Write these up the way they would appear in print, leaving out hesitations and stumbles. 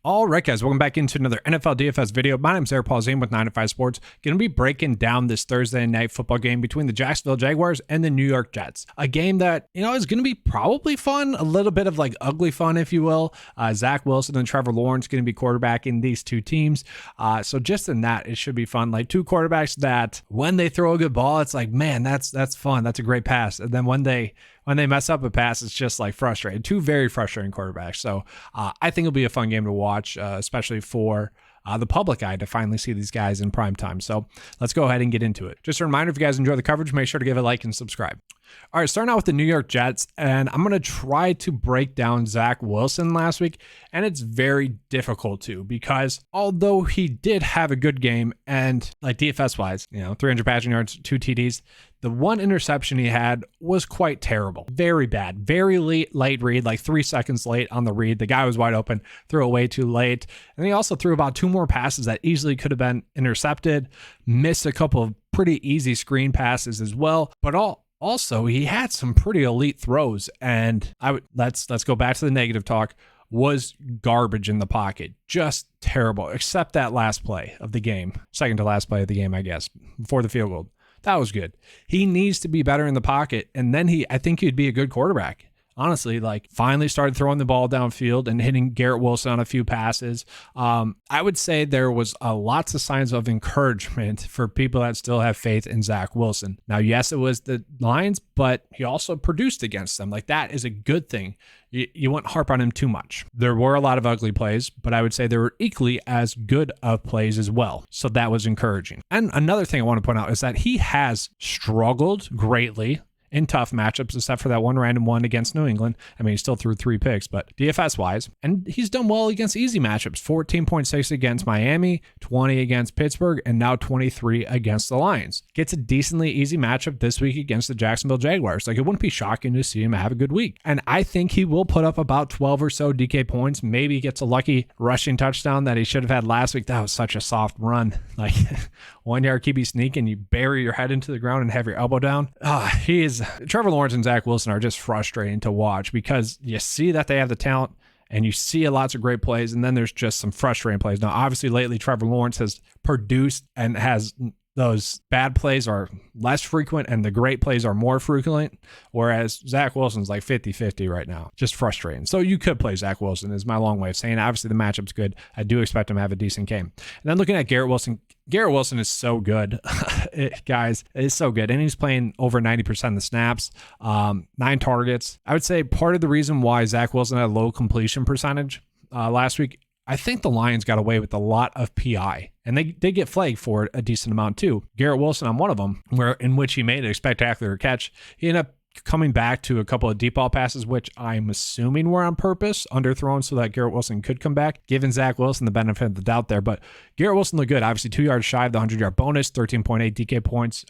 All right, guys, welcome back into another NFL DFS video. My name's Polzin with 9 to 5 Sports. Going to be breaking down this Thursday night football game between the Jacksonville Jaguars and the New York Jets. A game that, is going to be probably fun, a little bit of like ugly fun, if you will. Zach Wilson and Trevor Lawrence going to be quarterbacking these two teams. So just in that, it should be fun. Like two quarterbacks that when they throw a good ball, it's like, man, that's fun. That's a great pass. And then when they mess up a pass, it's just like frustrating. Two very frustrating quarterbacks. So I think it'll be a fun game to watch, especially for the public eye to finally see these guys in prime time. So let's go ahead and get into it. Just a reminder, if you guys enjoy the coverage, make sure to give it a like and subscribe. All right, starting out with the New York Jets, and I'm going to try to break down Zach Wilson last week, and it's very difficult to, because although he did have a good game, and like DFS-wise, 300 passing yards, 2 TDs, the one interception he had was quite terrible. Very bad. Very late read, like 3 seconds late on the read. The guy was wide open, threw it way too late. And he also threw about 2 more passes that easily could have been intercepted, missed a couple of pretty easy screen passes as well. But also, he had some pretty elite throws, and let's go back to the negative talk. Was garbage in the pocket, just terrible, except that last play of the game, second to last play of the game, I guess, before the field goal. That was good. He needs to be better in the pocket, and then I think he'd be a good quarterback. Honestly, finally started throwing the ball downfield and hitting Garrett Wilson on a few passes. I would say there was lots of signs of encouragement for people that still have faith in Zach Wilson. Now, yes, it was the Lions, but he also produced against them. That is a good thing. You wouldn't harp on him too much. There were a lot of ugly plays, but I would say there were equally as good of plays as well. So that was encouraging. And another thing I want to point out is that he has struggled greatly in tough matchups, except for that one random one against New England. I mean, he still threw 3 picks, but DFS-wise, and he's done well against easy matchups. 14.6 against Miami, 20 against Pittsburgh, and now 23 against the Lions. Gets a decently easy matchup this week against the Jacksonville Jaguars. It wouldn't be shocking to see him have a good week. And I think he will put up about 12 or so DK points. Maybe he gets a lucky rushing touchdown that he should have had last week. That was such a soft run. 1 yard QB sneak and you bury your head into the ground and have your elbow down. Trevor Lawrence and Zach Wilson are just frustrating to watch, because you see that they have the talent and you see lots of great plays, and then there's just some frustrating plays. Now, obviously, lately, Trevor Lawrence has produced and has those bad plays are less frequent and the great plays are more frequent, whereas Zach Wilson's 50-50 right now. Just frustrating. So you could play Zach Wilson is my long way of saying. Obviously, the matchup's good. I do expect him to have a decent game. And then looking at Garrett Wilson. Garrett Wilson is so good, guys. It's so good. And he's playing over 90% of the snaps, 9 targets. I would say part of the reason why Zach Wilson had a low completion percentage last week, I think the Lions got away with a lot of PI, and they did get flagged for it a decent amount too. Garrett Wilson on one of them, in which he made a spectacular catch. He ended up coming back to a couple of deep ball passes, which I'm assuming were on purpose, underthrown so that Garrett Wilson could come back, giving Zach Wilson the benefit of the doubt there. But Garrett Wilson looked good. Obviously, 2 yards shy of the 100-yard bonus, 13.8 DK points,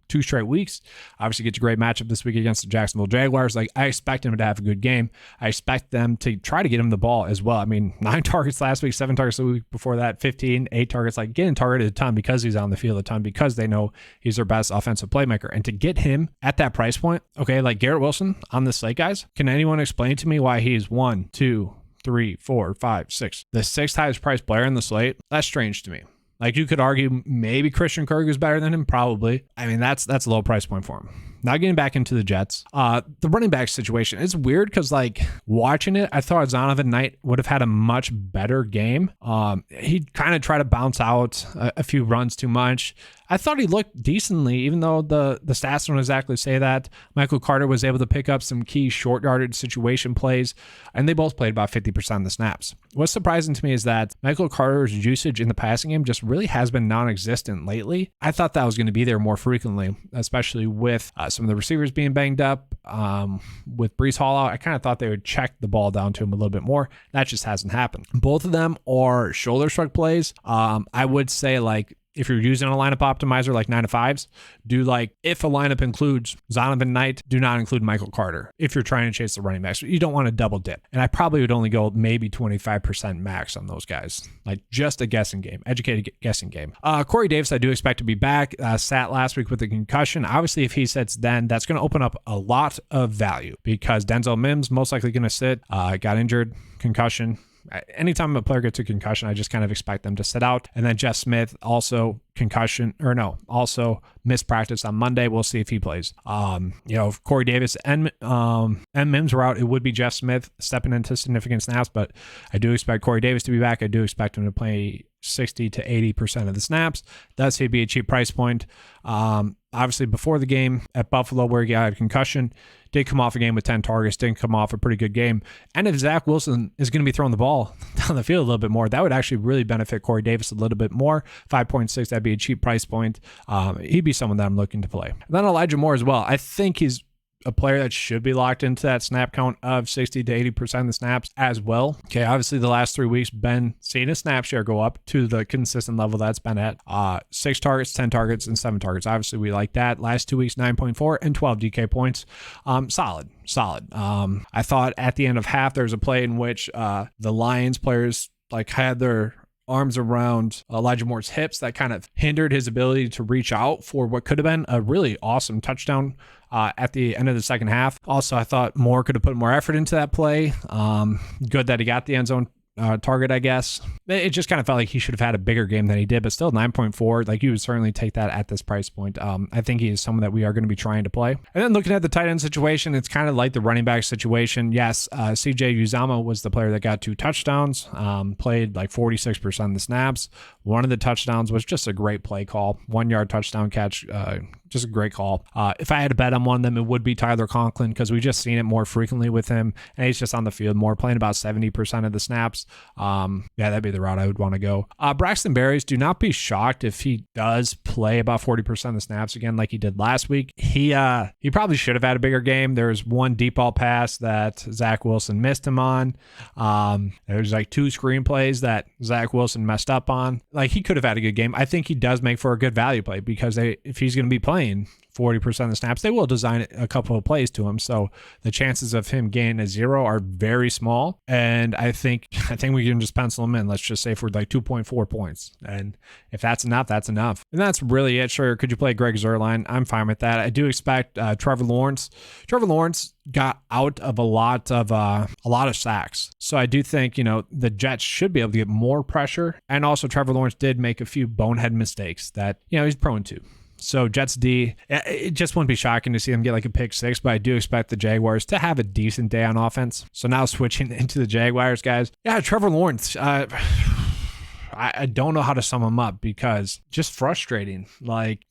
2 straight weeks. Obviously gets a great matchup this week against the Jacksonville Jaguars. I expect him to have a good game. I expect them to try to get him the ball as well. I mean, 9 targets last week, 7 targets the week before that, 15, 8 targets. Getting targeted a ton because he's on the field a ton, because they know he's their best offensive playmaker. And to get him at that price point, okay, Garrett Wilson on this slate, guys, can anyone explain to me why he's 1, 2, 3, 4, 5, 6, the 6th highest priced player in the slate? That's strange to me. You could argue maybe Christian Kirk is better than him, probably. I mean, that's a low price point for him. Now getting back into the Jets, the running back situation, it's weird because watching it, I thought Zonovan Knight would have had a much better game. He kind of tried to bounce out a few runs too much. I thought he looked decently, even though the stats don't exactly say that. Michael Carter was able to pick up some key short yardage situation plays, and they both played about 50% of the snaps. What's surprising to me is that Michael Carter's usage in the passing game just really has been non-existent lately. I thought that was going to be there more frequently, especially with some of the receivers being banged up. With Breece Hall out, I kind of thought they would check the ball down to him a little bit more. That just hasn't happened. Both of them are shoulder shrug plays. I would say if you're using a lineup optimizer like 9 to 5s, do if a lineup includes Zonovan Knight, do not include Michael Carter if you're trying to chase the running backs. You don't want to double dip. And I probably would only go maybe 25% max on those guys. Just a guessing game, educated guessing game. Corey Davis, I do expect to be back. Sat last week with a concussion. Obviously, if he sits then, that's going to open up a lot of value because Denzel Mims most likely going to sit. Got injured, concussion. anytime a player gets a concussion, I just kind of expect them to sit out. And then Jeff Smith also also missed practice on Monday. We'll see if he plays. If Corey Davis and Mims were out, it would be Jeff Smith stepping into significant snaps, but I do expect Corey Davis to be back. I do expect him to play 60 to 80% of the snaps. Thus, he'd be a cheap price point. Obviously, before the game at Buffalo, where he got a concussion, did come off a game with 10 targets, didn't come off a pretty good game. And if Zach Wilson is going to be throwing the ball down the field a little bit more, that would actually really benefit Corey Davis a little bit more. 5.6, that'd be a cheap price point. He'd be someone that I'm looking to play. And then Elijah Moore as well. I think he's a player that should be locked into that snap count of 60 to 80% of the snaps as well. Okay, obviously the last 3 weeks, been seeing his snap share go up to the consistent level that's been at 6 targets, 10 targets, and 7 targets. Obviously, we like that. Last 2 weeks, 9.4 and 12 DK points. Solid. I thought at the end of half, there's a play in which the Lions players had their arms around Elijah Moore's hips that kind of hindered his ability to reach out for what could have been a really awesome touchdown at the end of the second half. Also, I thought Moore could have put more effort into that play. Good that he got the end zone target, I guess. It just kind of felt like he should have had a bigger game than he did, but still 9.4. You would certainly take that at this price point. I think he is someone that we are going to be trying to play. And then looking at the tight end situation, it's kind of like the running back situation. Yes, CJ Uzomah was the player that got 2 touchdowns, played 46% of the snaps. One of the touchdowns was just a great play call, 1-yard touchdown catch. Just a great call. If I had to bet on one of them, it would be Tyler Conklin, because we've just seen it more frequently with him, and he's just on the field more, playing about 70% of the snaps. That'd be the route I would want to go. Braxton Berries, do not be shocked if he does play about 40% of the snaps again like he did last week. He probably should have had a bigger game. There's one deep ball pass that Zach Wilson missed him on. There's 2 screenplays that Zach Wilson messed up on. He could have had a good game. I think he does make for a good value play, because if he's going to be playing 40% of the snaps, they will design a couple of plays to him. So the chances of him gaining a 0 are very small. And I think we can just pencil him in. Let's just say for 2.4 points. And if that's enough, that's enough. And that's really it. Sure, could you play Greg Zuerlein? I'm fine with that. I do expect Trevor Lawrence. Trevor Lawrence got out of a lot of sacks. So I do think, the Jets should be able to get more pressure. And also Trevor Lawrence did make a few bonehead mistakes that, he's prone to. So Jets D, it just wouldn't be shocking to see them get a pick 6, but I do expect the Jaguars to have a decent day on offense. So now switching into the Jaguars, guys. Yeah, Trevor Lawrence. I don't know how to sum him up, because just frustrating.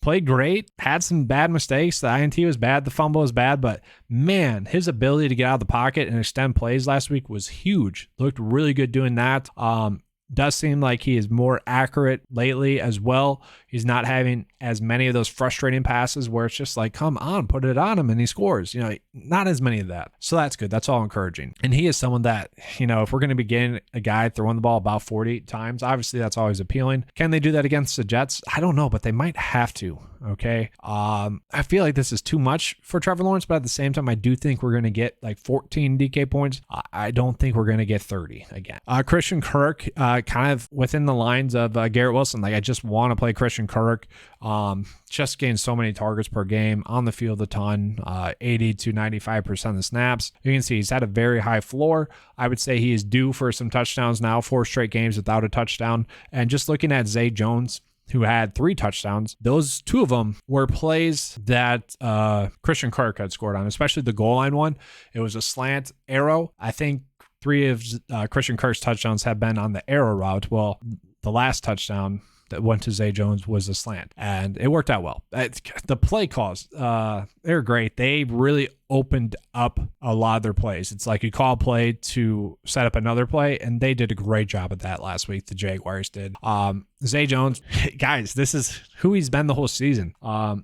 Played great, had some bad mistakes. The INT was bad, the fumble was bad, but man, his ability to get out of the pocket and extend plays last week was huge. Looked really good doing that. Does seem like he is more accurate lately as well. He's not having as many of those frustrating passes where it's just come on, put it on him and he scores. Not as many of that. So that's good. That's all encouraging. And he is someone that, if we're going to be getting a guy throwing the ball about 40 times, obviously that's always appealing. Can they do that against the Jets? I don't know, but they might have to. Okay. I feel like this is too much for Trevor Lawrence, but at the same time, I do think we're going to get 14 DK points. I don't think we're going to get 30 again. Christian Kirk, kind of within the lines of Garrett Wilson. I just want to play Christian Kirk. Just gained so many targets per game, on the field a ton, 80 to 95% of the snaps. You can see he's had a very high floor. I would say he is due for some touchdowns now, 4 straight games without a touchdown. And just looking at Zay Jones, who had 3 touchdowns, those 2 of them were plays that Christian Kirk had scored on, especially the goal line one. It was a slant arrow. I think 3 of Christian Kirk's touchdowns have been on the arrow route. Well, the last touchdown that went to Zay Jones was a slant, and it worked out well. The play calls, they're great. They really opened up a lot of their plays. It's you call a play to set up another play, and they did a great job of that last week. The Jaguars did. Zay Jones, guys, this is who he's been the whole season.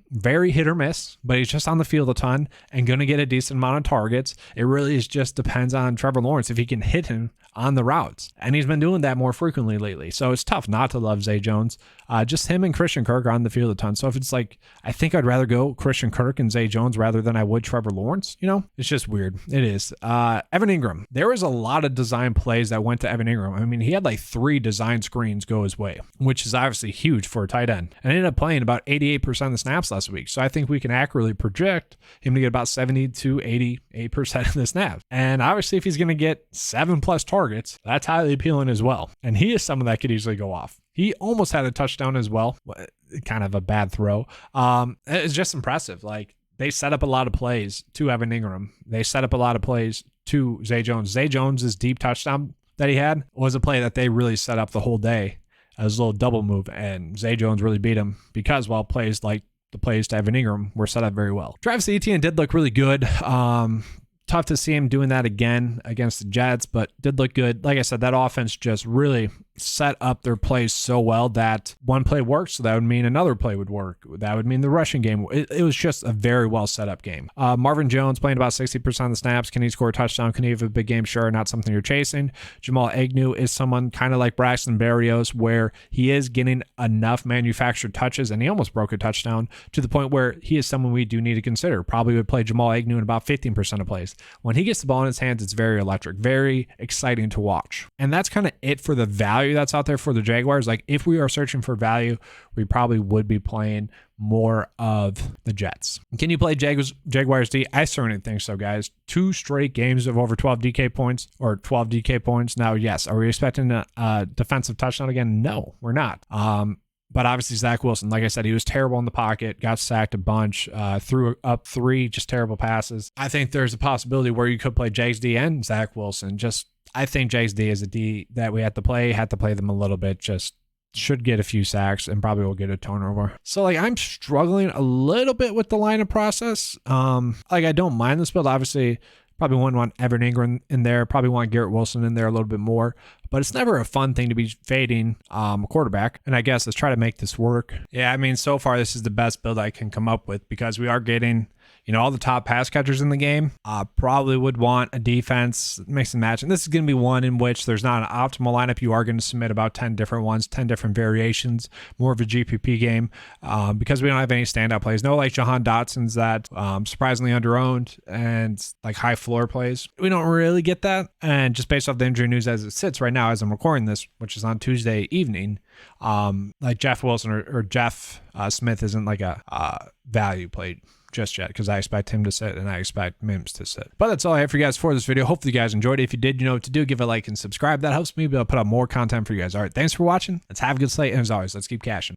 Very hit or miss, but he's just on the field a ton and going to get a decent amount of targets. It really just depends on Trevor Lawrence if he can hit him on the routes. And he's been doing that more frequently lately. So it's tough not to love Zay Jones. Just him and Christian Kirk are on the field a ton. So if it's I think I'd rather go Christian Kirk and Zay Jones rather than I would Trevor Lawrence. Lawrence, you know? It's just weird. It is. Evan Ingram. There was a lot of design plays that went to Evan Ingram. I mean, he had like 3 design screens go his way, which is obviously huge for a tight end. And ended up playing about 88% of the snaps last week. So I think we can accurately project him to get about 70 to 88% of the snaps. And obviously, if he's going to get 7+ targets, that's highly appealing as well. And he is someone that could easily go off. He almost had a touchdown as well. Kind of a bad throw. It's just impressive. Like, they set up a lot of plays to Evan Ingram. They set up a lot of plays to Zay Jones. Zay Jones' deep touchdown that he had was a play that they really set up the whole day as a little double move, and Zay Jones really beat him because while plays like the plays to Evan Ingram were set up very well. Travis Etienne did look really good. Tough to see him doing that again against the Jets, but did look good. Like I said, that offense just really set up their plays so well that one play worked, so that would mean another play would work. That would mean the rushing game. It was just a very well set up game. Marvin Jones playing about 60% of the snaps. Can he score a touchdown? Can he have a big game? Sure, not something you're chasing. Jamal Agnew is someone kind of like Braxton Berrios, where he is getting enough manufactured touches, and he almost broke a touchdown to the point where he is someone we do need to consider. Probably would play Jamal Agnew in about 15% of plays. When he gets the ball in his hands, it's very electric, very exciting to watch. And that's kind of it for the value that's out there for the Jaguars. Like, if we are searching for value, we probably would be playing more of the Jets. Can you play Jaguars D? I certainly think so, guys. 2 straight games of over 12 DK points or 12 DK points. Now, yes, are we expecting a defensive touchdown again? No, we're not. But obviously, Zach Wilson, like I said, he was terrible in the pocket, got sacked a bunch, threw up 3 just terrible passes. I think there's a possibility where you could play Jags D and Zach Wilson. I think Jags D is a D that we had to play them a little bit, just should get a few sacks and probably will get a turnover. So like, I'm struggling a little bit with the lineup process. Like, I don't mind this build. Obviously, probably wouldn't want Evan Ingram in there. Probably want Garrett Wilson in there a little bit more. But it's never a fun thing to be fading a quarterback. And I guess let's try to make this work. Yeah, I mean, so far this is the best build I can come up with because we are getting, all the top pass catchers in the game. Probably would want a defense, mix and match. And this is going to be one in which there's not an optimal lineup. You are going to submit about 10 different ones, 10 different variations, more of a GPP game because we don't have any standout plays. No, like Jahan Dotson's that surprisingly underowned and like high floor plays. We don't really get that. And just based off the injury news as it sits right now, as I'm recording this, which is on Tuesday evening, like Jeff Wilson or Jeff Smith isn't like a value play just yet because I expect him to sit and I expect Mims to sit. But that's all I have for you guys for this video. Hopefully you guys enjoyed it. If you did, you know what to do. Give it a like and subscribe. That helps me be able to put out more content for you guys. All right, thanks for watching. Let's have a good slate. And as always, let's keep cashing.